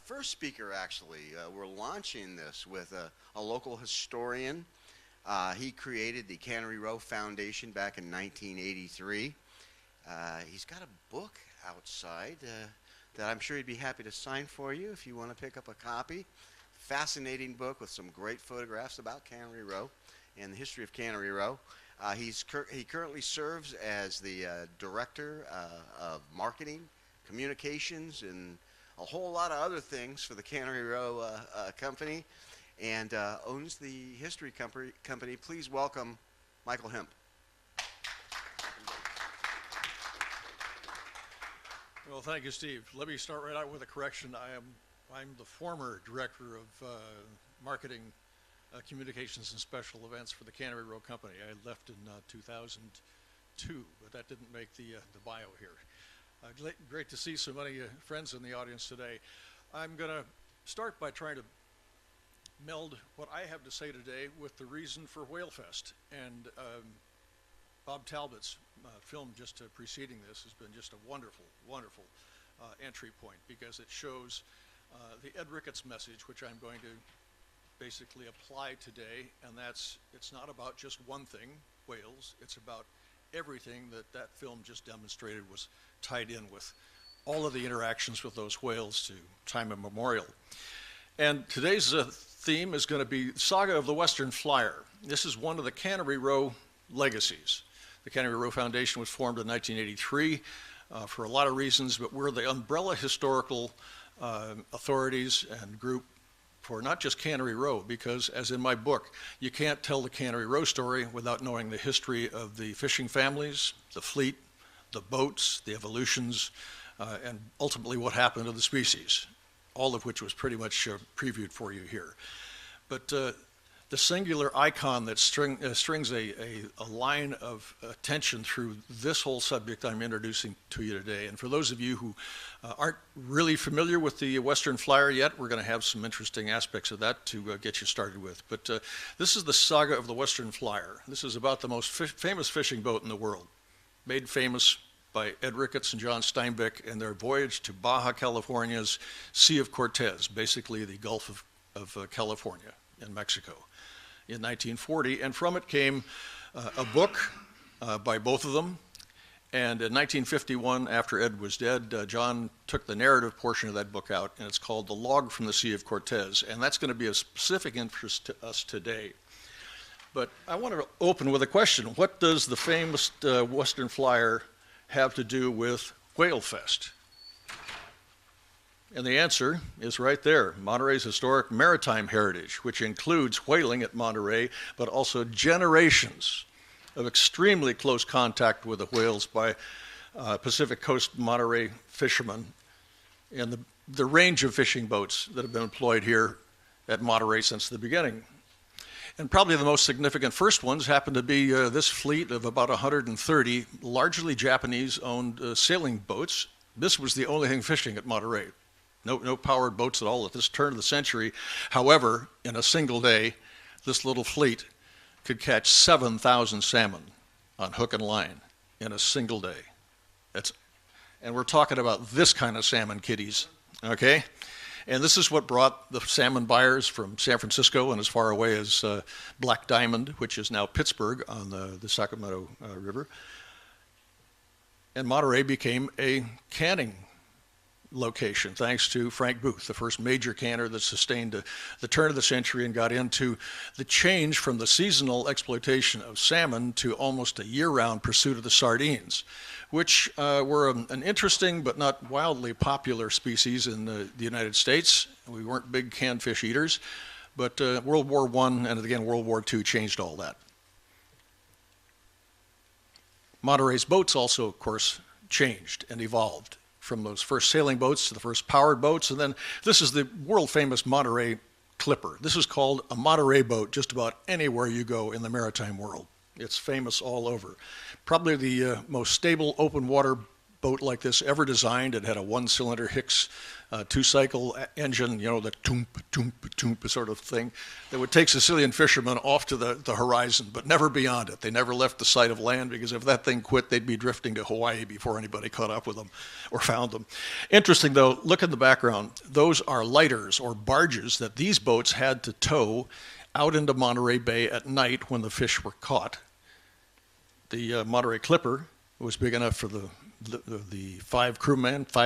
first speaker, actually. We're launching this with a local historian. He created the Cannery Row Foundation back in 1983. He's got a book outside that I'm sure he'd be happy to sign for you if you want to pick up a copy. Fascinating book with some great photographs about Cannery Row and the history of Cannery Row. He currently serves as the director of marketing, communications, and a whole lot of other things for the Cannery Row company, and owns the history company. Please welcome Michael Hemp. Well, thank you, Steve. Let me start right out with a correction. I'm the former director of marketing, communications, and special events for the Cannery Row Company. I left in 2002, but that didn't make the bio here. Great to see so many friends in the audience today. I'm going to start by trying to meld what I have to say today with the reason for Whalefest. And Bob Talbots' film just preceding this has been just a wonderful, wonderful entry point, because it shows the Ed Ricketts message, which I'm going to basically apply today, and it's not about just one thing, whales, it's about everything that film just demonstrated was tied in with all of the interactions with those whales to time immemorial. And today's theme is going to be Saga of the Western Flyer. This is one of the Cannery Row legacies. The Cannery Row Foundation was formed in 1983 for a lot of reasons, but we're the umbrella historical authorities and group for not just Cannery Row, because as in my book, you can't tell the Cannery Row story without knowing the history of the fishing families, the fleet, the boats, the evolutions, and ultimately what happened to the species, all of which was pretty much previewed for you here. But the singular icon that strings a line of attention through this whole subject I'm introducing to you today. And for those of you who aren't really familiar with the Western Flyer yet, we're going to have some interesting aspects of that to get you started with. But this is the Saga of the Western Flyer. This is about the most famous fishing boat in the world, made famous by Ed Ricketts and John Steinbeck in their voyage to Baja California's Sea of Cortez, basically the Gulf of California in Mexico, in 1940, and from it came a book by both of them. And in 1951, after Ed was dead, John took the narrative portion of that book out, and it's called The Log from the Sea of Cortez, and that's going to be of specific interest to us today. But I want to open with a question. What does the famous Western Flyer have to do with Whalefest? And the answer is right there, Monterey's historic maritime heritage, which includes whaling at Monterey, but also generations of extremely close contact with the whales by Pacific Coast Monterey fishermen, and the range of fishing boats that have been employed here at Monterey since the beginning. And probably the most significant first ones happen to be this fleet of about 130 largely Japanese-owned sailing boats. This was the only thing fishing at Monterey. No powered boats at all at this turn of the century. However, in a single day, this little fleet could catch 7,000 salmon on hook and line in a single day. And we're talking about this kind of salmon kitties, okay? And this is what brought the salmon buyers from San Francisco and as far away as Black Diamond, which is now Pittsburgh on the Sacramento River. And Monterey became a canning location, thanks to Frank Booth, the first major canner that sustained the turn of the century and got into the change from the seasonal exploitation of salmon to almost a year-round pursuit of the sardines, which were an interesting but not wildly popular species in the United States. We weren't big canned fish eaters, but World War I and again World War II changed all that. Monterey's boats also, of course, changed and evolved, from those first sailing boats to the first powered boats. And then this is the world famous Monterey Clipper. This is called a Monterey boat just about anywhere you go in the maritime world. It's famous all over. Probably the most stable open water boat like this ever designed. It had a one-cylinder Hicks two-cycle engine, you know, the toomp, toomp, toomp sort of thing that would take Sicilian fishermen off to the horizon, but never beyond it. They never left the sight of land, because if that thing quit, they'd be drifting to Hawaii before anybody caught up with them or found them. Interesting, though, look in the background. Those are lighters or barges that these boats had to tow out into Monterey Bay at night when the fish were caught. The Monterey Clipper was big enough for the 5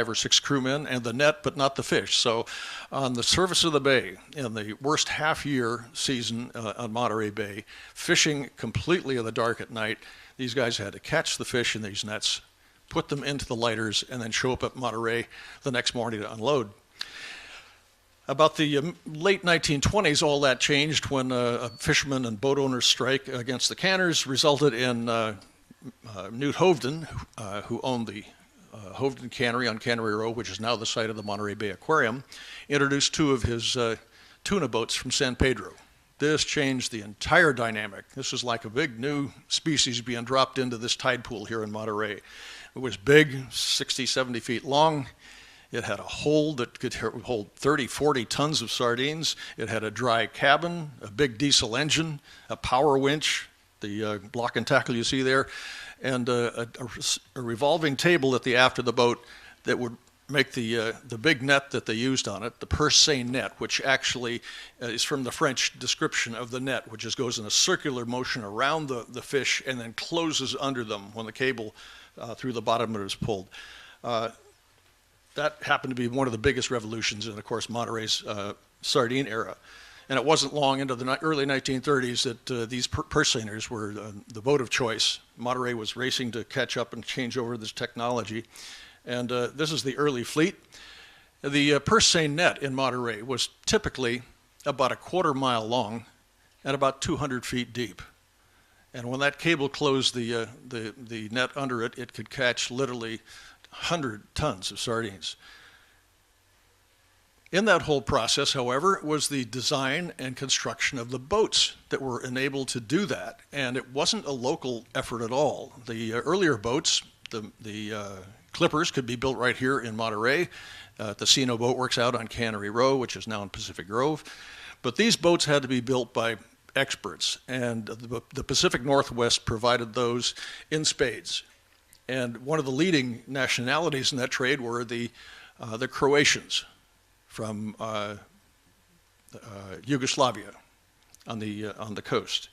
or 6 crewmen, and the net, but not the fish. So on the surface of the bay, in the worst half-year season on Monterey Bay, fishing completely in the dark at night, these guys had to catch the fish in these nets, put them into the lighters, and then show up at Monterey the next morning to unload. About the late 1920s, all that changed when a fisherman and boat owners strike against the canners resulted in Newt Holden, who owned the Holden Cannery on Cannery Row, which is now the site of the Monterey Bay Aquarium, introduced 2 of his tuna boats from San Pedro. This changed the entire dynamic. This was like a big new species being dropped into this tide pool here in Monterey. It was big, 60, 70 feet long. It had a hold that could hold 30, 40 tons of sardines. It had a dry cabin, a big diesel engine, a power winch, the block and tackle you see there, and a revolving table at the aft of the boat that would make the big net that they used on it, the purse seine net, which actually is from the French description of the net, which just goes in a circular motion around the fish and then closes under them when the cable through the bottom of it is pulled. That happened to be one of the biggest revolutions in, of course, Monterey's sardine era. And it wasn't long into the early 1930s that these purse seiners were the boat of choice. Monterey was racing to catch up and change over this technology. And this is the early fleet. The purse seine net in Monterey was typically about a quarter-mile long and about 200 feet deep. And when that cable closed the net under it, it could catch literally 100 tons of sardines. In that whole process, however, was the design and construction of the boats that were enabled to do that. And it wasn't a local effort at all. The earlier boats, the Clippers, could be built right here in Monterey. The Sino Boat Works out on Cannery Row, which is now in Pacific Grove. But these boats had to be built by experts, and the Pacific Northwest provided those in spades. And one of the leading nationalities in that trade were the Croatians from Yugoslavia on the coast.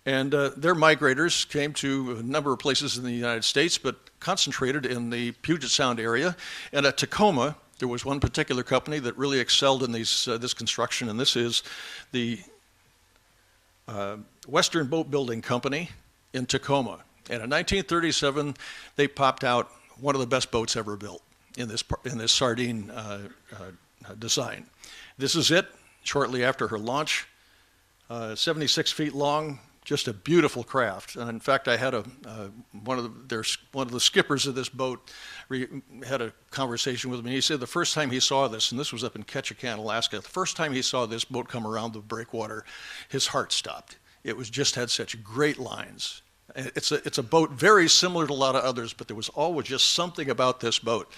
And their migrators came to a number of places in the United States, but concentrated in the Puget Sound area. And at Tacoma, there was one particular company that really excelled in this construction, and this is the Western Boat Building Company in Tacoma. And in 1937, they popped out one of the best boats ever built in this sardine design. This is it, shortly after her launch, 76 feet long, just a beautiful craft. And in fact, I had one of the skippers of this boat had a conversation with me. He said the first time he saw this, and this was up in Ketchikan, Alaska, the first time he saw this boat come around the breakwater, his heart stopped. It was just had such great lines. It's a boat very similar to a lot of others, but there was always just something about this boat.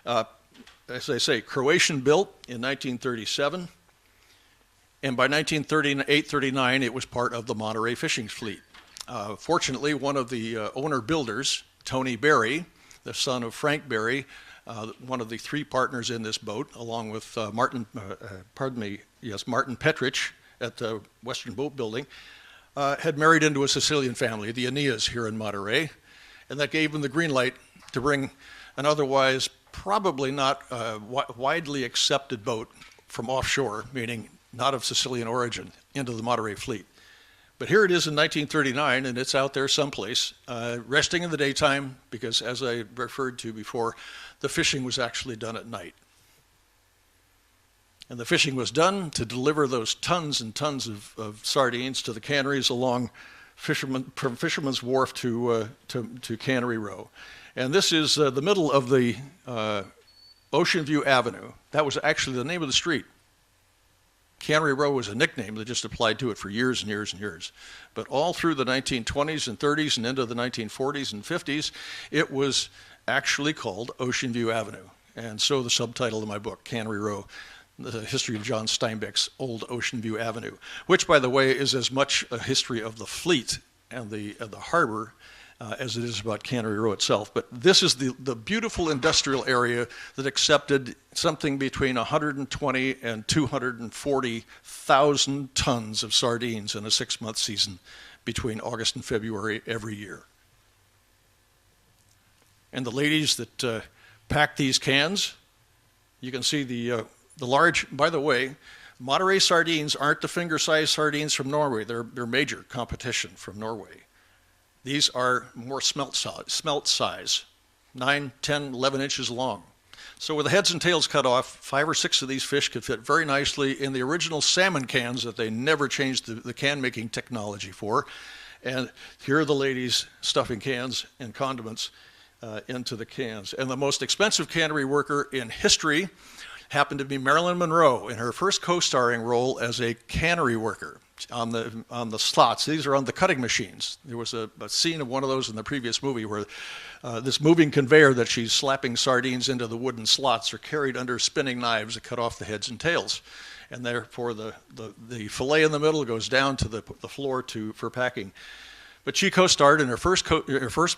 As I say, Croatian built in 1937, and by 1938-39, it was part of the Monterey fishing fleet. Fortunately, one of the owner builders, Tony Berry, the son of Frank Berry, one of the 3 partners in this boat, along with Martin Petrich at the Western Boat Building, had married into a Sicilian family, the Anias here in Monterey, and that gave them the green light to bring an otherwise probably not widely accepted boat from offshore, meaning not of Sicilian origin, into the Monterey fleet. But here it is in 1939, and it's out there someplace, resting in the daytime, because as I referred to before, the fishing was actually done at night. And the fishing was done to deliver those tons and tons of sardines to the canneries along from Fisherman's Wharf to Cannery Row. And this is the middle of the Ocean View Avenue. That was actually the name of the street. Cannery Row was a nickname that just applied to it for years and years and years. But all through the 1920s and 30s and into the 1940s and 50s, it was actually called Ocean View Avenue. And so the subtitle of my book, Cannery Row, the history of John Steinbeck's old Ocean View Avenue, which, by the way, is as much a history of the fleet and the harbor as it is about Cannery Row itself. But this is the beautiful industrial area that accepted something between 120 and 240,000 tons of sardines in a 6-month season between August and February every year. And the ladies that pack these cans, you can see the large, by the way, Monterey sardines aren't the finger-sized sardines from Norway. They're major competition from Norway. These are more smelt size, 9, 10, 11 inches long. So with the heads and tails cut off, 5 or 6 of these fish could fit very nicely in the original salmon cans that they never changed the can-making technology for. And here are the ladies stuffing cans and condiments into the cans. And the most expensive cannery worker in history happened to be Marilyn Monroe in her first co-starring role as a cannery worker on the slots. These are on the cutting machines. There was a scene of one of those in the previous movie where this moving conveyor that she's slapping sardines into the wooden slots are carried under spinning knives that cut off the heads and tails. And therefore the fillet in the middle goes down to the floor for packing. But she co-starred in her first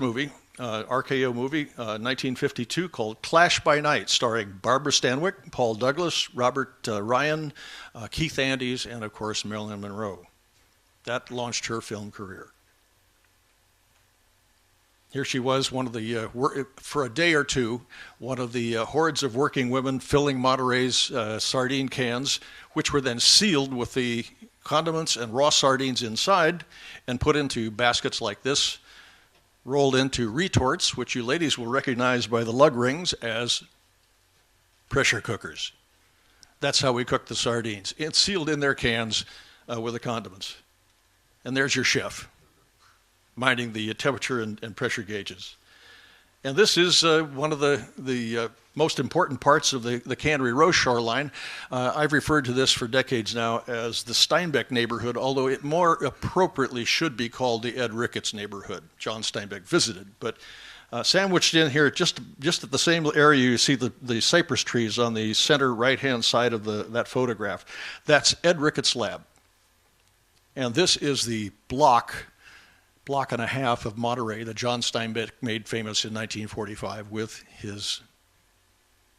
movie, RKO movie, 1952, called Clash by Night, starring Barbara Stanwyck, Paul Douglas, Robert Ryan, Keith Andes, and of course Marilyn Monroe. That launched her film career. Here she was, one of the, for a day or two, one of the hordes of working women filling Monterey's sardine cans, which were then sealed with the condiments and raw sardines inside and put into baskets like this, rolled into retorts, which you ladies will recognize by the lug rings as pressure cookers. That's how we cook the sardines. It's sealed in their cans with the condiments. And there's your chef, minding the temperature and pressure gauges. And this is one of the most important parts of the Cannery Row shoreline. I've referred to this for decades now as the Steinbeck neighborhood, although it more appropriately should be called the Ed Ricketts neighborhood. John Steinbeck visited. But sandwiched in here, just at the same area, you see the cypress trees on the center right-hand side of that photograph. That's Ed Ricketts' lab. And this is the block and a half of Monterey that John Steinbeck made famous in 1945 with his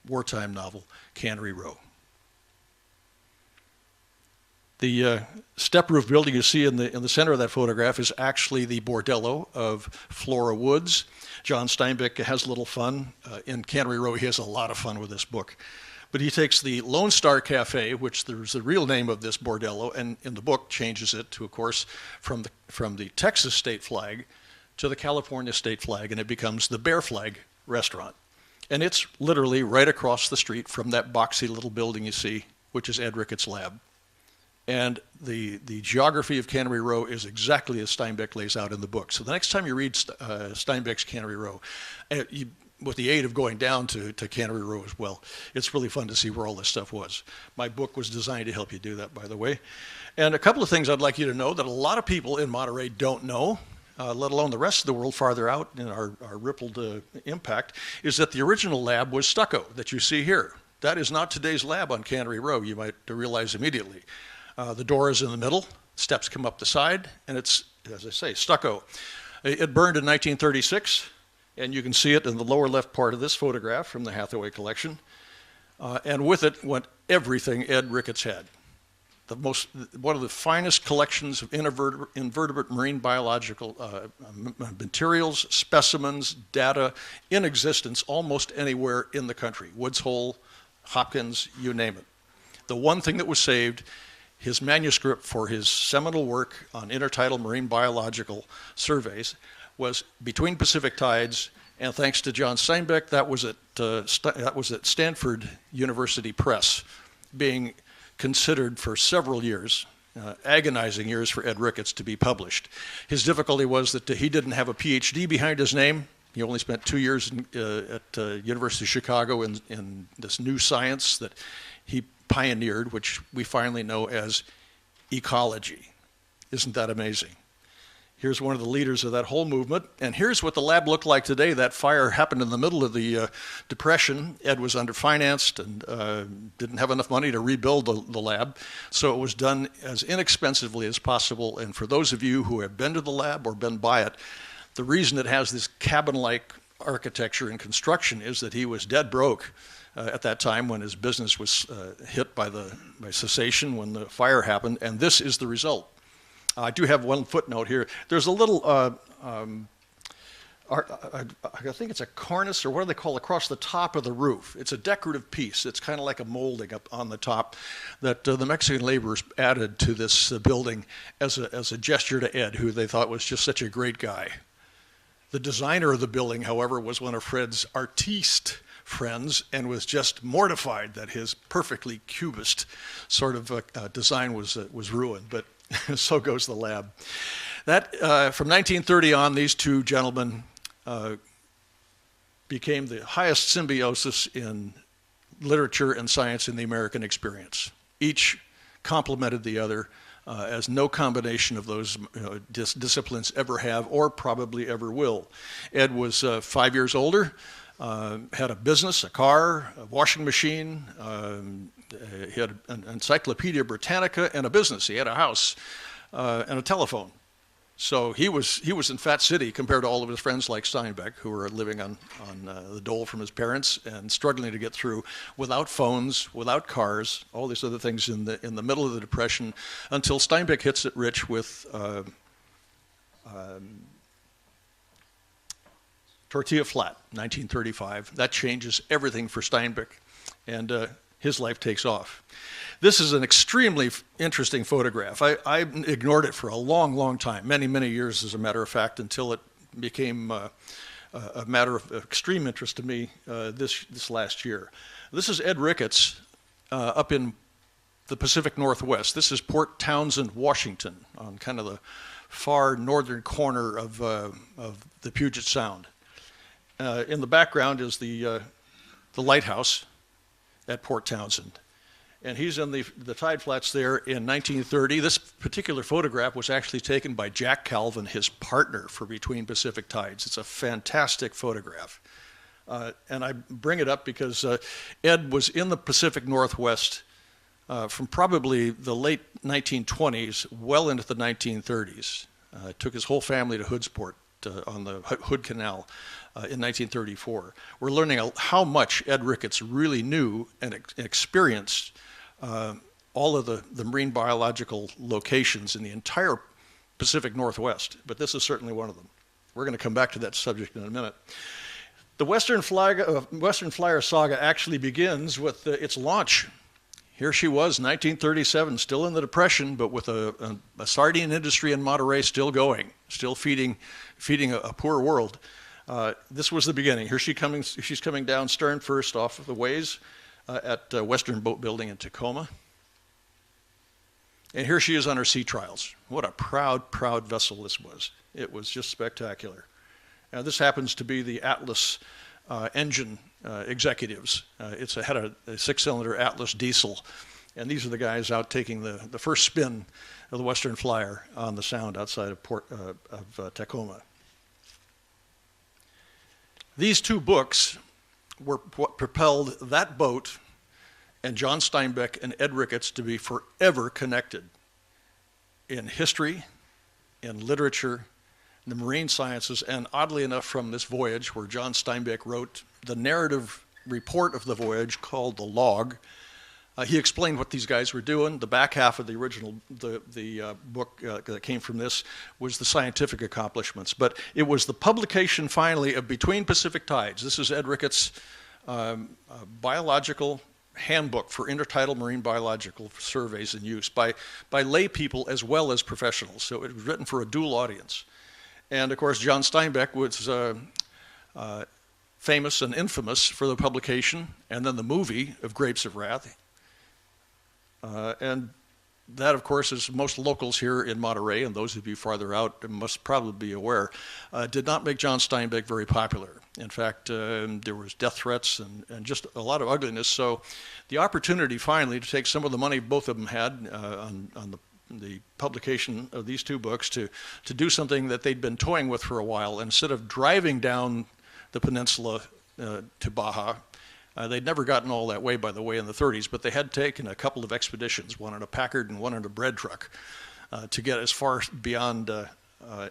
wartime novel, Cannery Row. The step roof building you see in the center of that photograph is actually the bordello of Flora Woods. John Steinbeck has a little fun. In Cannery Row, he has a lot of fun with this book. But he takes the Lone Star Cafe, which there's the real name of this bordello, and in the book changes it to, of course, from the Texas state flag to the California state flag, and it becomes the Bear Flag Restaurant. And it's literally right across the street from that boxy little building you see, which is Ed Ricketts' lab. And the geography of Cannery Row is exactly as Steinbeck lays out in the book. So the next time you read Steinbeck's Cannery Row, with the aid of going down to Cannery Row as well, it's really fun to see where all this stuff was. My book was designed to help you do that, by the way. And a couple of things I'd like you to know that a lot of people in Monterey don't know, let alone the rest of the world farther out in our rippled impact, is that the original lab was stucco that you see here. That is not today's lab on Cannery Row, you might realize immediately. The door is in the middle, steps come up the side, and it's, as I say, stucco. It burned in 1936. And you can see it in the lower left part of this photograph from the Hathaway collection. And with it went everything Ed Ricketts had. One of the finest collections of invertebrate marine biological materials, specimens, data in existence almost anywhere in the country. Woods Hole, Hopkins, you name it. The one thing that was saved, his manuscript for his seminal work on intertidal marine biological surveys, was Between Pacific Tides, and thanks to John Steinbeck, that was at Stanford University Press, being considered for several years, agonizing years for Ed Ricketts to be published. His difficulty was that he didn't have a PhD behind his name. He only spent 2 years at University of Chicago in this new science that he pioneered, which we finally know as ecology. Isn't that amazing? Here's one of the leaders of that whole movement. And here's what the lab looked like today. That fire happened in the middle of the Depression. Ed was underfinanced and didn't have enough money to rebuild the lab. So it was done as inexpensively as possible. And for those of you who have been to the lab or been by it, the reason it has this cabin-like architecture and construction is that he was dead broke at that time when his business was hit by cessation when the fire happened. And this is the result. I do have one footnote here. There's a little, I think it's a cornice, or what do they call it, across the top of the roof. It's a decorative piece. It's kind of like a molding up on the top that the Mexican laborers added to this building as a gesture to Ed, who they thought was just such a great guy. The designer of the building, however, was one of Fred's artiste friends and was just mortified that his perfectly cubist sort of design was ruined. But so goes the lab. That from 1930 on, these two gentlemen became the highest symbiosis in literature and science in the American experience. Each complemented the other, as no combination of those disciplines ever have or probably ever will. Ed was 5 years older, had a business, a car, a washing machine. He had an Encyclopedia Britannica and a business. He had a house and a telephone. So he was in Fat City compared to all of his friends like Steinbeck, who were living on the dole from his parents and struggling to get through without phones, without cars, all these other things in the middle of the Depression, until Steinbeck hits it rich with Tortilla Flat, 1935. That changes everything for Steinbeck, and his life takes off. This is an extremely interesting photograph. I ignored it for a long, long time, many, many years, as a matter of fact, until it became a matter of extreme interest to me this last year. This is Ed Ricketts up in the Pacific Northwest. This is Port Townsend, Washington, on kind of the far northern corner of the Puget Sound. In the background is the lighthouse at Port Townsend. And he's in the tide flats there in 1930. This particular photograph was actually taken by Jack Calvin, his partner for Between Pacific Tides. It's a fantastic photograph. And I bring it up because Ed was in the Pacific Northwest from probably the late 1920s well into the 1930s. Took his whole family to Hoodsport on the Hood Canal in 1934. We're learning how much Ed Ricketts really knew and experienced all of the marine biological locations in the entire Pacific Northwest, but this is certainly one of them. We're going to come back to that subject in a minute. The Western Flyer saga actually begins with its launch. Here she was, 1937, still in the Depression, but with a sardine industry in Monterey still going, still feeding a poor world. This was the beginning. Here she's coming down stern first off of the ways at Western Boat Building in Tacoma. And here she is on her sea trials. What a proud, proud vessel this was. It was just spectacular. This happens to be the Atlas engine executives. It had a 6-cylinder Atlas diesel. And these are the guys out taking the first spin of the Western Flyer on the Sound outside of Port of Tacoma. These two books were what propelled that boat and John Steinbeck and Ed Ricketts to be forever connected in history, in literature, in the marine sciences, and oddly enough from this voyage where John Steinbeck wrote the narrative report of the voyage called The Log. He explained what these guys were doing. The back half of the original book that came from this was the scientific accomplishments. But it was the publication finally of Between Pacific Tides. This is Ed Ricketts' biological handbook for intertidal marine biological surveys and use by lay people as well as professionals. So it was written for a dual audience. And of course, John Steinbeck was famous and infamous for the publication and then the movie of Grapes of Wrath. And that, of course, as most locals here in Monterey, and those of you farther out must probably be aware, did not make John Steinbeck very popular. In fact, there was death threats and just a lot of ugliness. So the opportunity finally to take some of the money both of them had on the publication of these two books to do something that they'd been toying with for a while. Instead of driving down the peninsula to Baja, they'd never gotten all that way, by the way, in the 30s, but they had taken a couple of expeditions, one in a Packard and one in a bread truck, to get as far beyond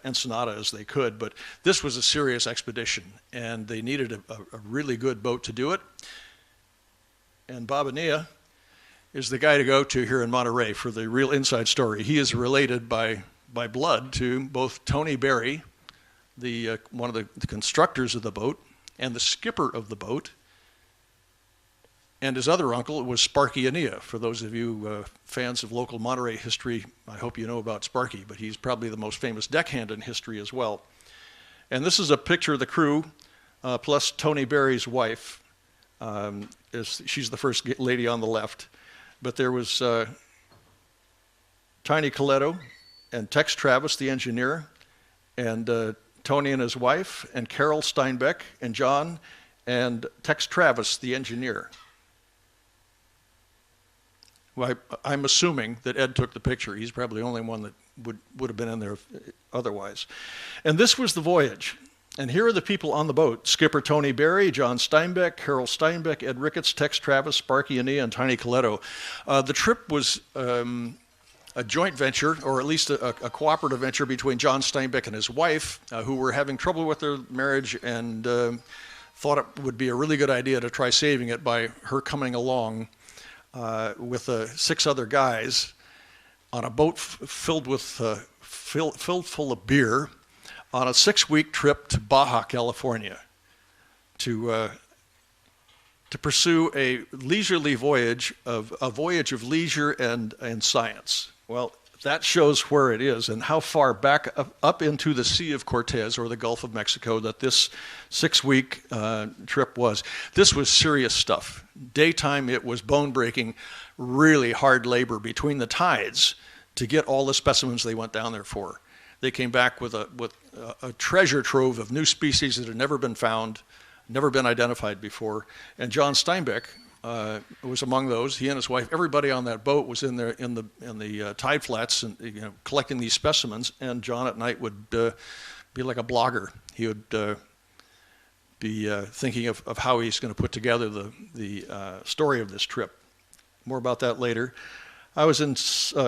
Ensenada as they could. But this was a serious expedition, and they needed a really good boat to do it. And Bob Ania is the guy to go to here in Monterey for the real inside story. He is related by blood to both Tony Berry, one of the constructors of the boat, and the skipper of the boat. And his other uncle was Sparky Ania. For those of you fans of local Monterey history, I hope you know about Sparky, but he's probably the most famous deckhand in history as well. And this is a picture of the crew, plus Tony Berry's wife. She's the first lady on the left. But there was Tiny Coletto and Tex Travis, the engineer, and Tony and his wife, and Carol Steinbeck and John, and Tex Travis, the engineer. Well, I'm assuming that Ed took the picture. He's probably the only one that would have been in there otherwise. And this was the voyage. And here are the people on the boat: Skipper Tony Berry, John Steinbeck, Carol Steinbeck, Ed Ricketts, Tex Travis, Sparky Ania, and Tiny Coletto. The trip was a joint venture, or at least a cooperative venture between John Steinbeck and his wife, who were having trouble with their marriage and thought it would be a really good idea to try saving it by her coming along with 6 other guys on a boat filled full of beer, on a 6-week trip to Baja, California, to pursue a leisurely voyage of leisure and science. Well, that shows where it is and how far back up into the Sea of Cortez, or the Gulf of Mexico, that this 6-week trip was. This was serious stuff. Daytime, it was bone-breaking, really hard labor between the tides to get all the specimens they went down there for. They came back with a treasure trove of new species that had never been found, never been identified before. And John Steinbeck was among those. He and his wife, everybody on that boat was in there in the tide flats and collecting these specimens. And John at night would be like a blogger. He would be thinking of how he's going to put together the story of this trip. More about that later. I was in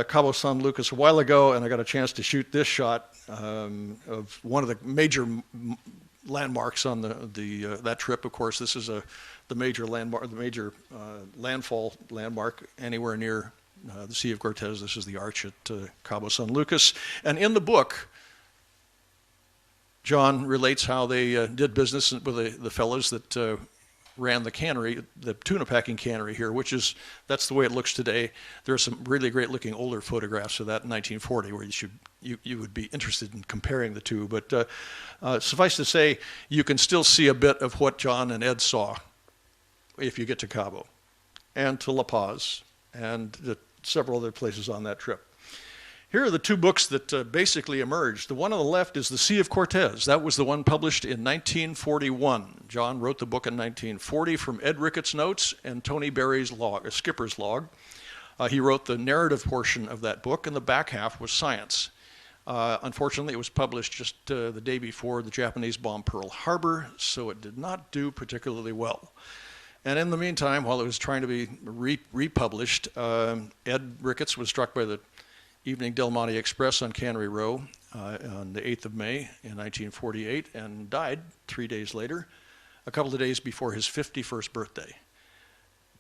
Cabo San Lucas a while ago, and I got a chance to shoot this shot of one of the major landmarks on that trip. Of course, this is the major landmark, the major landfall landmark anywhere near the Sea of Cortez. This is the arch at Cabo San Lucas. And in the book, John relates how they did business with the fellows that ran the cannery, the Tuna Packing cannery here, that's the way it looks today. There are some really great looking older photographs of that in 1940 where you would be interested in comparing the two. But suffice to say, you can still see a bit of what John and Ed saw if you get to Cabo and to La Paz and several other places on that trip. Here are the two books that basically emerged. The one on the left is The Sea of Cortez. That was the one published in 1941. John wrote the book in 1940 from Ed Ricketts' notes and Tony Berry's log, a skipper's log. He wrote the narrative portion of that book, and the back half was science. Unfortunately, it was published just the day before the Japanese bombed Pearl Harbor, so it did not do particularly well. And in the meantime, while it was trying to be republished, Ed Ricketts was struck by the Evening Del Monte Express on Cannery Row on the 8th of May in 1948 and died 3 days later, a couple of days before his 51st birthday.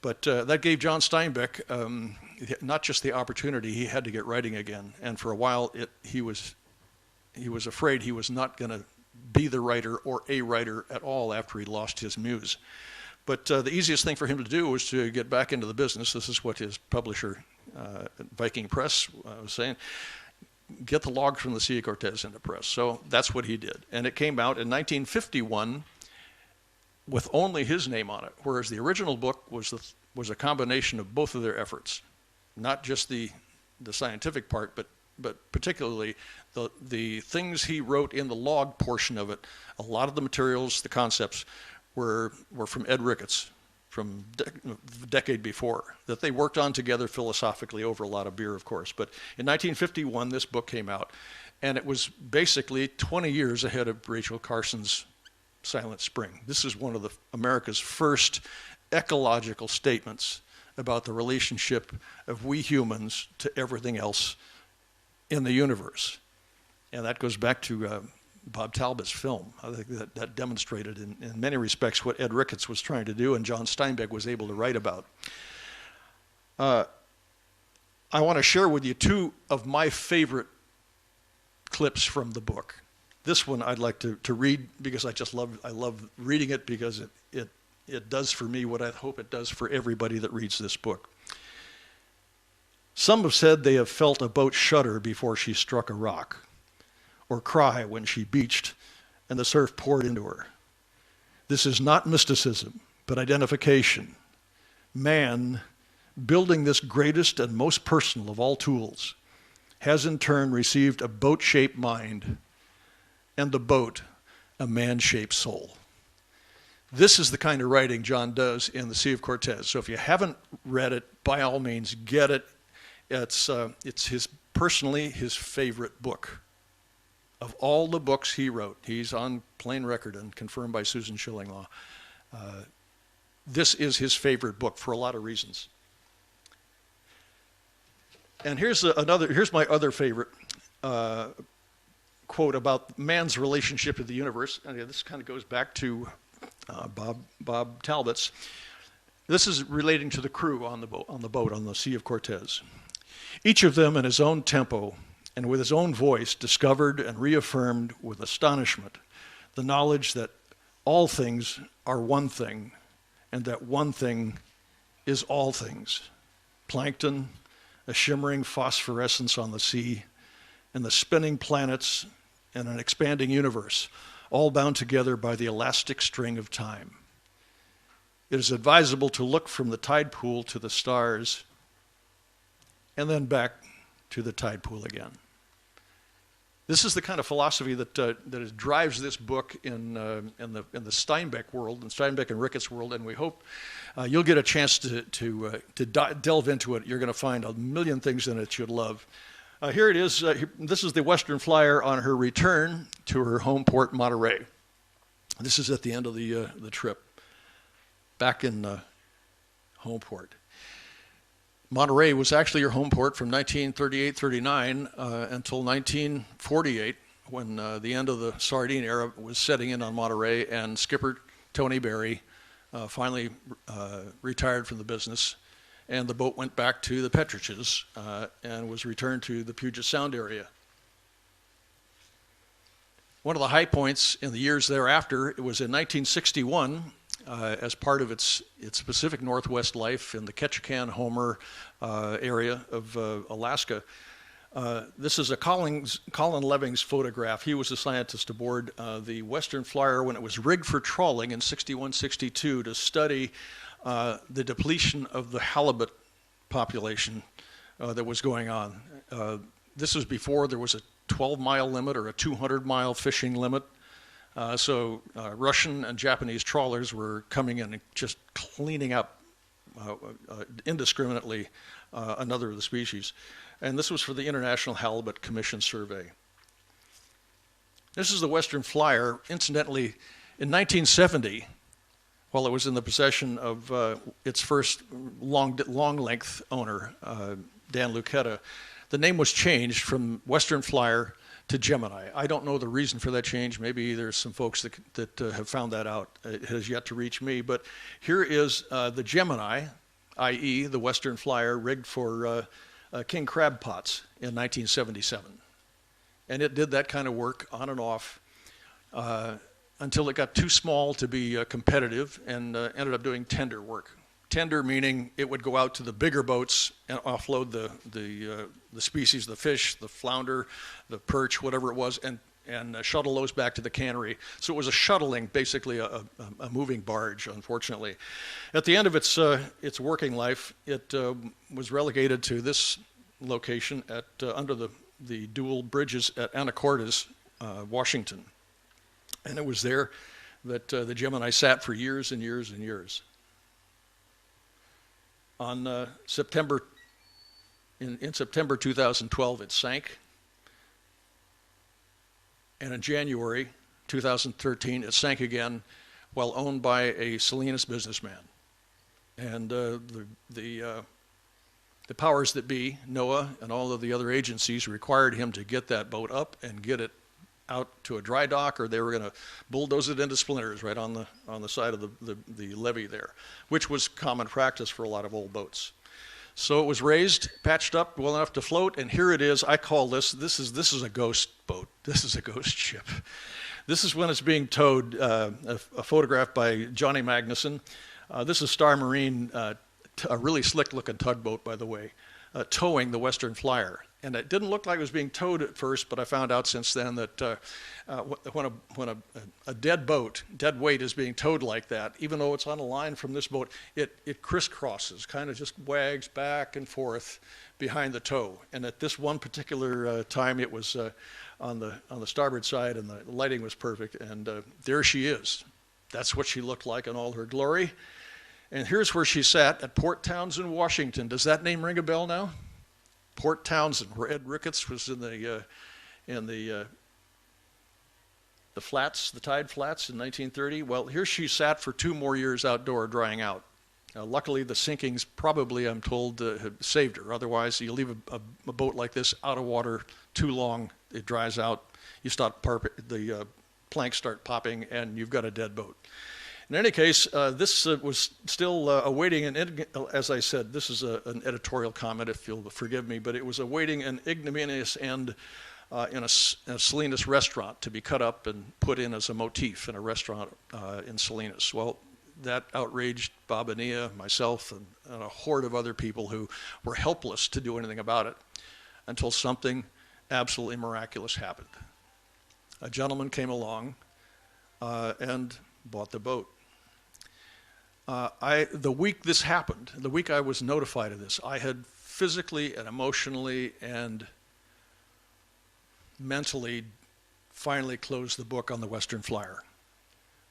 But that gave John Steinbeck not just the opportunity, he had to get writing again. And for a while, he was afraid he was not going to be the writer or a writer at all after he lost his muse. But the easiest thing for him to do was to get back into the business. This is what his publisher, Viking Press, was saying. Get the log from the Sea of Cortez into press. So that's what he did. And it came out in 1951 with only his name on it, whereas the original book was a combination of both of their efforts, not just the scientific part, but particularly the things he wrote in the log portion of it. A lot of the materials, the concepts, were from Ed Ricketts, from the decade before that they worked on together philosophically over a lot of beer, of course. But in 1951, this book came out, and it was basically 20 years ahead of Rachel Carson's Silent Spring. This is one of America's first ecological statements about the relationship of we humans to everything else in the universe. And that goes back to Bob Talbots' film. I think that demonstrated in many respects what Ed Ricketts was trying to do and John Steinbeck was able to write about. I want to share with you two of my favorite clips from the book. This one I'd like to read because I love reading it because it does for me what I hope it does for everybody that reads this book. Some have said they have felt a boat shudder before she struck a rock, or cry when she beached and the surf poured into her. This is not mysticism, but identification. Man, building this greatest and most personal of all tools, has in turn received a boat-shaped mind, and the boat a man-shaped soul. This is the kind of writing John does in the Sea of Cortez. So if you haven't read it, by all means, get it. It's personally his favorite book. Of all the books he wrote, he's on plain record and confirmed by Susan Schillinglaw. This is his favorite book for a lot of reasons. And here's my other favorite quote about man's relationship to the universe. And this kind of goes back to Bob Talbots. This is relating to the crew on the boat on the Sea of Cortez. Each of them in his own tempo and with his own voice discovered and reaffirmed with astonishment the knowledge that all things are one thing and that one thing is all things. Plankton, a shimmering phosphorescence on the sea, and the spinning planets and an expanding universe, all bound together by the elastic string of time. It is advisable to look from the tide pool to the stars and then back to the tide pool again. This is the kind of philosophy that drives this book in the Steinbeck world, in Steinbeck and Ricketts world, and we hope you'll get a chance to delve into it. You're going to find a million things in it you'd love. Here it is. This is the Western Flyer on her return to her home port, Monterey. This is at the end of the trip, back in home port. Monterey was actually her home port from 1938-39 until 1948, when the end of the sardine era was setting in on Monterey, and skipper Tony Berry finally retired from the business, and the boat went back to the Petriches and was returned to the Puget Sound area. One of the high points in the years thereafter, it was in 1961, as part of its Pacific Northwest life in the Ketchikan, Homer area of Alaska. This is a Colin Levings photograph. He was a scientist aboard the Western Flyer when it was rigged for trawling in 61-62 to study the depletion of the halibut population that was going on. This was before there was a 12-mile limit or a 200-mile fishing limit. So Russian and Japanese trawlers were coming in and just cleaning up indiscriminately another of the species. And this was for the International Halibut Commission Survey. This is the Western Flyer. Incidentally, in 1970, while it was in the possession of its first long-length owner, Dan Lucchetta, the name was changed from Western Flyer to Gemini. I don't know the reason for that change. Maybe there's some folks that have found that out. It has yet to reach me. But here is the Gemini, i.e. the Western Flyer, rigged for king crab pots in 1977. And it did that kind of work on and off until it got too small to be competitive and ended up doing tender work. Tender meaning it would go out to the bigger boats and offload the species, the fish, the flounder, the perch, whatever it was, and shuttle those back to the cannery. So it was a shuttling, basically a moving barge, unfortunately. At the end of its working life, it was relegated to this location at under the dual bridges at Anacortes, Washington. And it was there that the Gemini sat for years and years and years. On September 2012, it sank. And in January 2013, it sank again while owned by a Salinas businessman. And the powers that be, NOAA and all of the other agencies, required him to get that boat up and get it out to a dry dock, or they were going to bulldoze it into splinters right on the side of the levee there, which was common practice for a lot of old boats. So it was raised, patched up well enough to float, and here it is. I call this is a ghost boat. This is a ghost ship. This is when it's being towed, a photograph by Johnny Magnuson. This is Star Marine, a really slick-looking tugboat, by the way, towing the Western Flyer. And it didn't look like it was being towed at first, but I found out since then that when a dead weight is being towed like that, even though it's on a line from this boat, it crisscrosses, kind of just wags back and forth behind the tow. And at this one particular time, it was on the starboard side, and the lighting was perfect. And there she is. That's what she looked like in all her glory. And here's where she sat at Port Townsend, Washington. Does that name ring a bell now? Port Townsend, where Ed Ricketts was in the flats, the tide flats in 1930. Well, here she sat for 2 more years outdoor drying out. Luckily, the sinkings probably, I'm told, had saved her. Otherwise, you leave a boat like this out of water too long, it dries out. You start the planks start popping, and you've got a dead boat. In any case, this was still awaiting as I said, this is an editorial comment, if you'll forgive me, but it was awaiting an ignominious end in a Salinas restaurant to be cut up and put in as a motif in a restaurant in Salinas. Well, that outraged Bob and Ania, myself, and a horde of other people who were helpless to do anything about it until something absolutely miraculous happened. A gentleman came along and bought the boat. The week this happened, the week I was notified of this, I had physically and emotionally and mentally finally closed the book on the Western Flyer.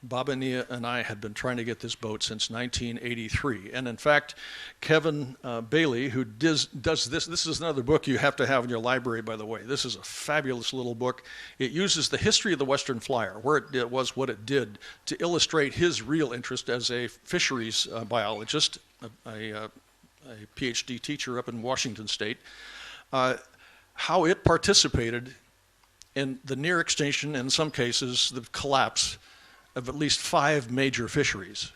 Bob and Ania and I had been trying to get this boat since 1983. And in fact, Kevin Bailey, who does this is another book you have to have in your library, by the way. This is a fabulous little book. It uses the history of the Western Flyer, where it was, what it did, to illustrate his real interest as a fisheries biologist, a PhD teacher up in Washington State, how it participated in the near extinction, in some cases, the collapse of at least 5 major fisheries.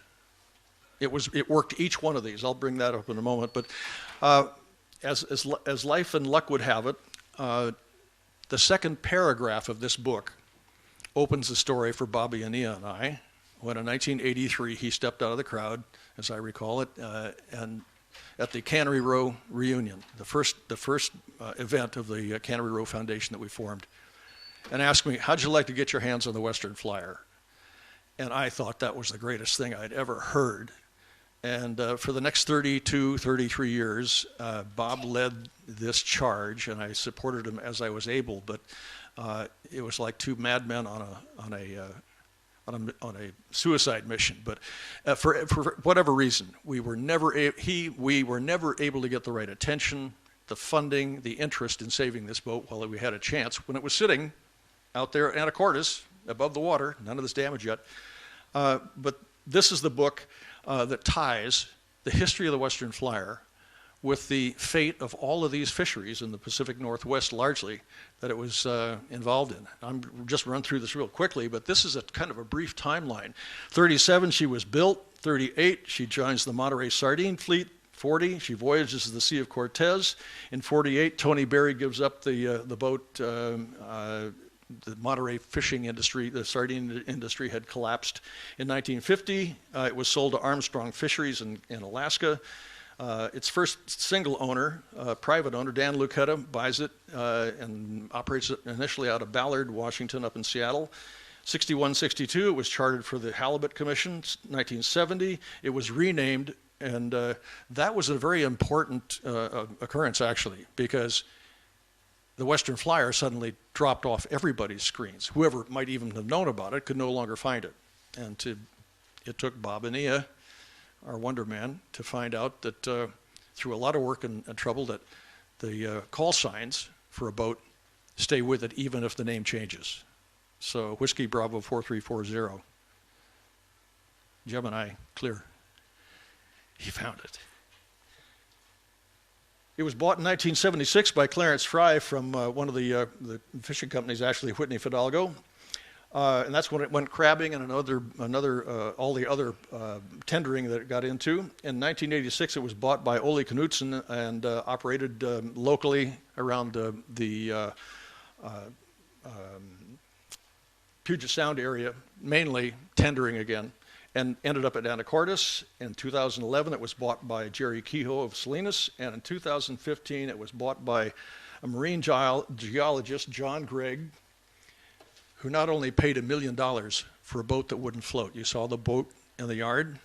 It worked each one of these. I'll bring that up in a moment. But as life and luck would have it, the second paragraph of this book opens the story for Bobby and Ania and I, when in 1983 he stepped out of the crowd, as I recall it, and at the Cannery Row reunion, the first event of the Cannery Row Foundation that we formed, and asked me, how'd you like to get your hands on the Western Flyer? And I thought that was the greatest thing I'd ever heard. And for the next 33 years, Bob led this charge, and I supported him as I was able. But it was like 2 madmen on a suicide mission. But for whatever reason, we were never able to get the right attention, the funding, the interest in saving this boat while we had a chance when it was sitting out there at Anacortes above the water. None of this damage yet. But this is the book that ties the history of the Western Flyer with the fate of all of these fisheries in the Pacific Northwest, largely, that it was involved in. I'm just run through this real quickly, but this is a kind of a brief timeline. 37, she was built. 38, she joins the Monterey sardine fleet. 40, she voyages to the Sea of Cortez. In 48, Tony Berry gives up the boat. The Monterey fishing industry, the sardine industry, had collapsed. In 1950, it was sold to Armstrong Fisheries in Alaska. Its first single owner, private owner, Dan Lucetta, buys it and operates it initially out of Ballard, Washington, up in Seattle. 61, 62, it was chartered for the Halibut Commission. 1970, it was renamed, and that was a very important occurrence, actually, because the Western Flyer suddenly dropped off everybody's screens. Whoever might even have known about it could no longer find it. And it took Bob and Ania our wonder man, to find out that through a lot of work and trouble that the call signs for a boat stay with it even if the name changes. So Whiskey Bravo 4340, Gemini, clear. He found it. It was bought in 1976 by Clarence Fry from one of the fishing companies, actually Whitney Fidalgo. And that's when it went crabbing and all the other tendering that it got into. In 1986, it was bought by Ole Knudsen and operated locally around the Puget Sound area, mainly tendering again, and ended up at Anacortes. In 2011, it was bought by Jerry Kehoe of Salinas, and in 2015, it was bought by a marine geologist, John Gregg, who not only paid $1 million for a boat that wouldn't float. You saw the boat in the yard.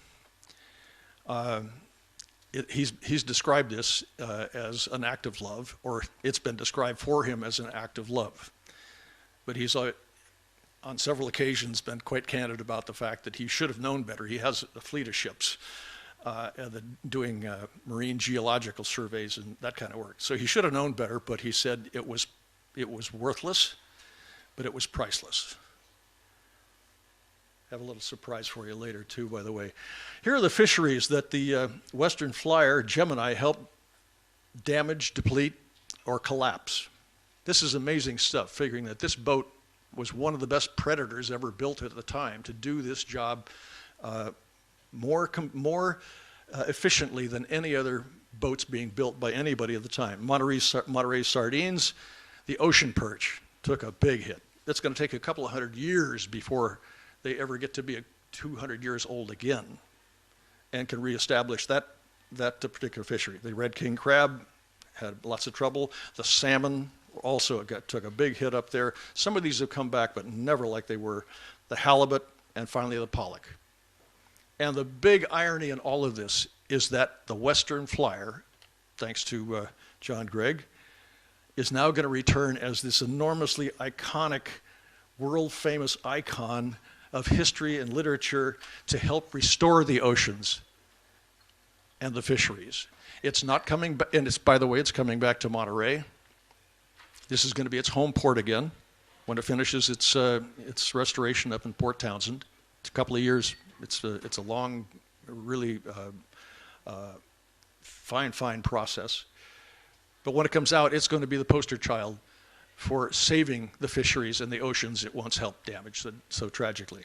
He's described this as an act of love, or it's been described for him as an act of love. But he's on several occasions been quite candid about the fact that he should have known better. He has a fleet of ships doing marine geological surveys and that kind of work. So he should have known better, but he said it was worthless, but it was priceless. Have a little surprise for you later too, by the way. Here are the fisheries that the Western Flyer Gemini helped damage, deplete, or collapse. This is amazing stuff, figuring that this boat was one of the best predators ever built at the time to do this job more efficiently than any other boats being built by anybody at the time. Monterey's sardines, the ocean perch took a big hit. It's going to take a couple of hundred years before they ever get to be 200 years old again and can reestablish that particular fishery. The red king crab had lots of trouble. The salmon also took a big hit up there. Some of these have come back, but never like they were. The halibut, and finally the pollock. And the big irony in all of this is that the Western Flyer, thanks to John Gregg, is now going to return as this enormously iconic, world-famous icon of history and literature to help restore the oceans and the fisheries. It's not coming back, and by the way, it's coming back to Monterey. This is going to be its home port again when it finishes its restoration up in Port Townsend. It's a couple of years. It's a long, really fine process. But when it comes out, it's going to be the poster child for saving the fisheries and the oceans it once helped damage so tragically.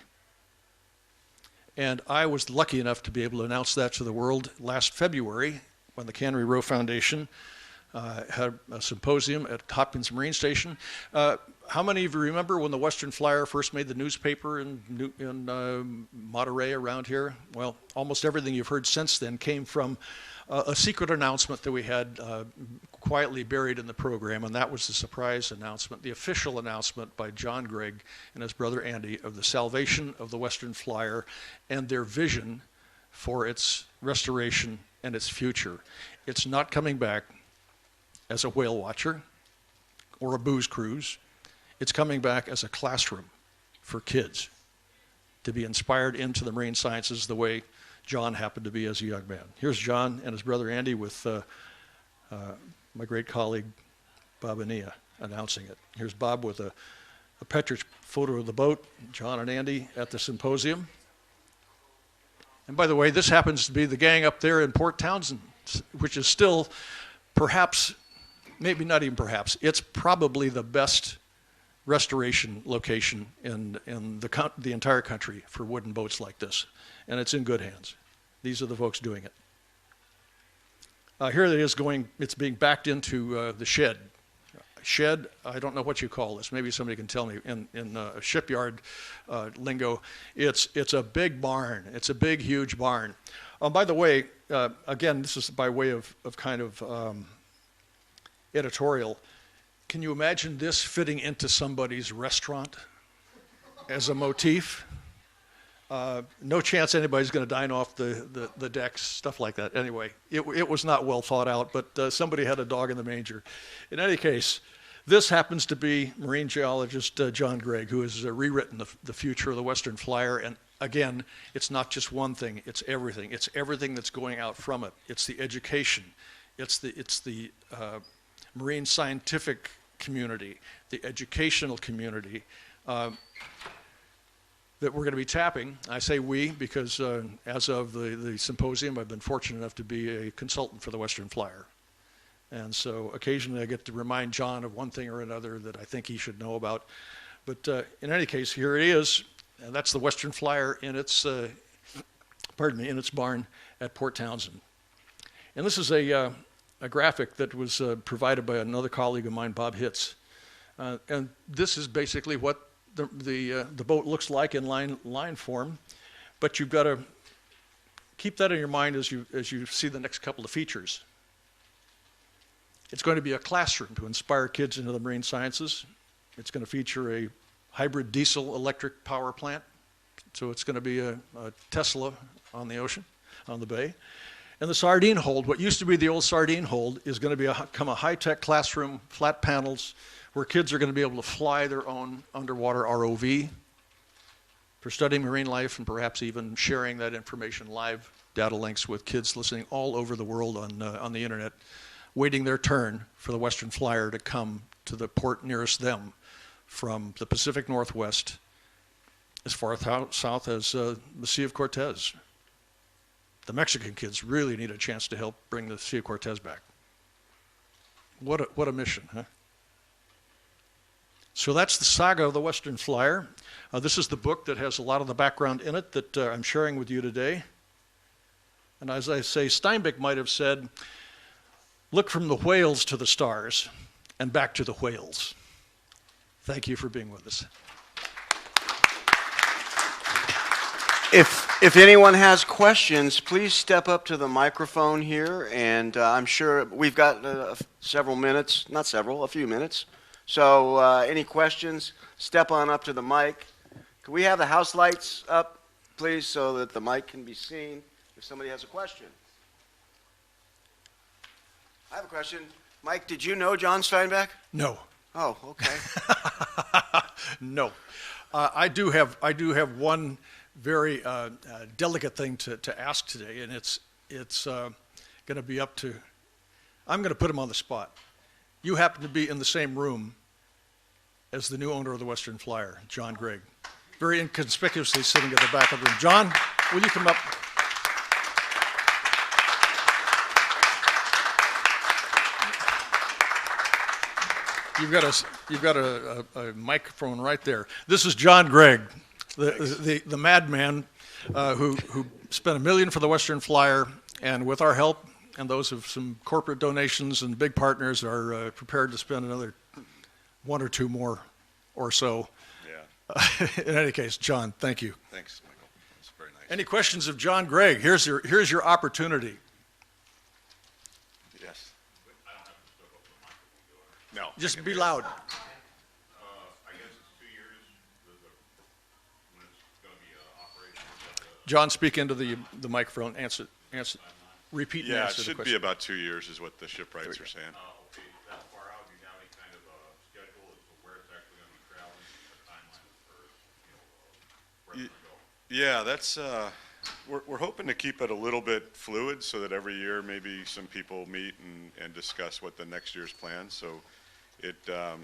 And I was lucky enough to be able to announce that to the world last February when the Cannery Row Foundation had a symposium at Hopkins Marine Station. How many of you remember when the Western Flyer first made the newspaper in Monterey around here? Well, almost everything you've heard since then came from a secret announcement that we had quietly buried in the program, and that was the surprise announcement, the official announcement by John Gregg and his brother Andy of the salvation of the Western Flyer and their vision for its restoration and its future. It's not coming back as a whale watcher or a booze cruise. It's coming back as a classroom for kids to be inspired into the marine sciences the way John happened to be as a young man. Here's John and his brother Andy with my great colleague Bob Ania announcing it. Here's Bob with a Petridge photo of the boat, John and Andy at the symposium. And by the way, this happens to be the gang up there in Port Townsend, which is still perhaps, maybe not even perhaps, it's probably the best restoration location in the entire country for wooden boats like this. And it's in good hands. These are the folks doing it. Here it is it's being backed into the shed. Shed, I don't know what you call this. Maybe somebody can tell me in shipyard lingo. It's a big barn. It's a big, huge barn. By the way, again, this is by way of kind of editorial. Can you imagine this fitting into somebody's restaurant as a motif? No chance anybody's going to dine off the decks, stuff like that. Anyway, it was not well thought out, but somebody had a dog in the manger. In any case, this happens to be marine geologist John Gregg, who has rewritten the future of the Western Flyer and again, it's not just one thing, it's everything. It's everything that's going out from it. It's the education, it's the marine scientific community, the educational community that we're going to be tapping. I say we because as of the symposium, I've been fortunate enough to be a consultant for the Western Flyer. And so occasionally I get to remind John of one thing or another that I think he should know about. But in any case, here it is. And that's the Western Flyer in its, in its barn at Port Townsend. And this is a graphic that was provided by another colleague of mine, Bob Hitz. And this is basically what the boat looks like in line form. But you've got to keep that in your mind as you see the next couple of features. It's going to be a classroom to inspire kids into the marine sciences. It's going to feature a hybrid diesel-electric power plant. So it's going to be a Tesla on the ocean, on the bay. And the sardine hold, what used to be the old sardine hold, is going to become a high-tech classroom, flat panels, where kids are going to be able to fly their own underwater ROV for studying marine life and perhaps even sharing that information live data links with kids listening all over the world on the internet, waiting their turn for the Western Flyer to come to the port nearest them from the Pacific Northwest as far south as the Sea of Cortez. The Mexican kids really need a chance to help bring the Sea of Cortez back. What a mission, huh? So that's the saga of the Western Flyer. This is the book that has a lot of the background in it that I'm sharing with you today. And as I say, Steinbeck might have said, look from the whales to the stars and back to the whales. Thank you for being with us. If anyone has questions, please step up to the microphone here, and I'm sure we've got several minutes, not several, a few minutes. So any questions, step on up to the mic. Can we have the house lights up, please, so that the mic can be seen if somebody has a question? I have a question. Mike, did you know John Steinbeck? No. Oh, okay. No. I do have one very delicate thing to ask today, and it's going to be up to, I'm going to put him on the spot. You happen to be in the same room as the new owner of the Western Flyer, John Gregg, very inconspicuously sitting at the back of the room. John, will you come up? You've got a microphone right there. This is John Gregg, the madman who spent $1 million for the Western Flyer, and with our help and those of some corporate donations and big partners are prepared to spend another one or two more or so. Yeah. In any case, John, thank you. Thanks, Michael. That's very nice. Any questions of John Gregg? Here's your opportunity. Yes. I don't have to step up to the microphone, do I? No. Just be loud. I guess it's 2 years when it's going to be operational. John, speak into the microphone. Answer. Repeat and Yeah, it answer the should question. be about 2 years is what the shipwrights are saying. Okay, that far out, do you have any kind of schedule as to where it's actually going to be traveling, a timeline for, where it's going to go? Yeah, that's, we're hoping to keep it a little bit fluid so that every year maybe some people meet and discuss what the next year's plans. So we're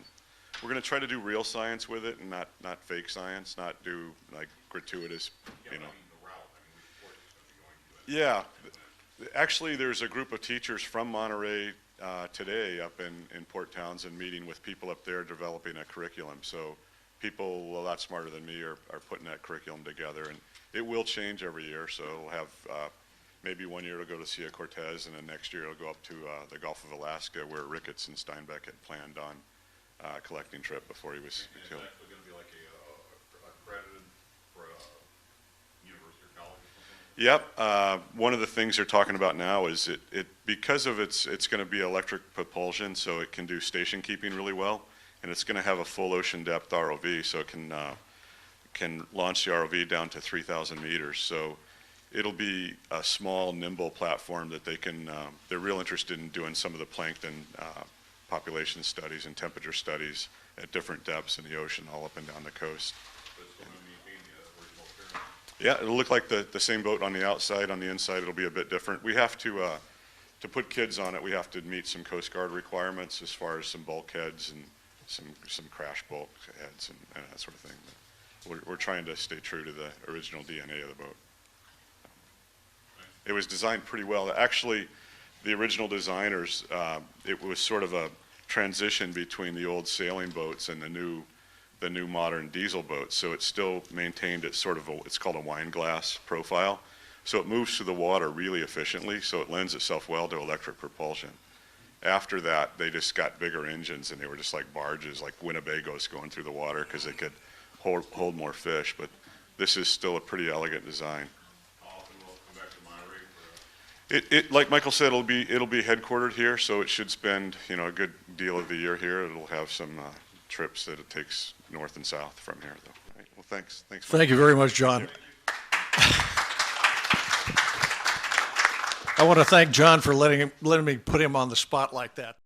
going to try to do real science with it and not fake science, not do like gratuitous, you know. I mean, the route, I mean, which port it's going to be going to. Yeah, actually, there's a group of teachers from Monterey today up in Port Townsend meeting with people up there developing a curriculum. So people a lot smarter than me are putting that curriculum together, and it will change every year. So we'll have maybe 1 year it'll go to Sea of Cortez, and then next year it'll go up to the Gulf of Alaska, where Ricketts and Steinbeck had planned on a collecting trip before he was And killed. it's actually going to be like accredited for a university or college or something? Yep. One of the things they're talking about now is it because of it's going to be electric propulsion, so it can do station keeping really well, and it's going to have a full ocean depth ROV, so it can launch the ROV down to 3,000 meters. So it'll be a small, nimble platform that they can. They're real interested in doing some of the plankton population studies and temperature studies at different depths in the ocean, all up and down the coast. But it's still going to maintain the original appearance? Yeah, it'll look like the same boat on the outside. On the inside, it'll be a bit different. We have to put kids on it, we have to meet some Coast Guard requirements as far as some bulkheads and some crash bulkheads and that sort of thing. We're trying to stay true to the original DNA of the boat. It was designed pretty well. Actually, the original designers, it was sort of a transition between the old sailing boats and the new modern diesel boats. So it still maintained its sort of it's called a wine glass profile. So it moves through the water really efficiently, so it lends itself well to electric propulsion. After that, they just got bigger engines, and they were just like barges, like Winnebagos going through the water, because they could hold more fish. But this is still a pretty elegant design. How often will it come back to Monterey for Like Michael said, it'll be headquartered here, so it should spend a good deal of the year here. It'll have some trips that it takes north and south from here, though. Right. Well, thanks. Thank you very much, John. I want to thank John for letting me put him on the spot like that.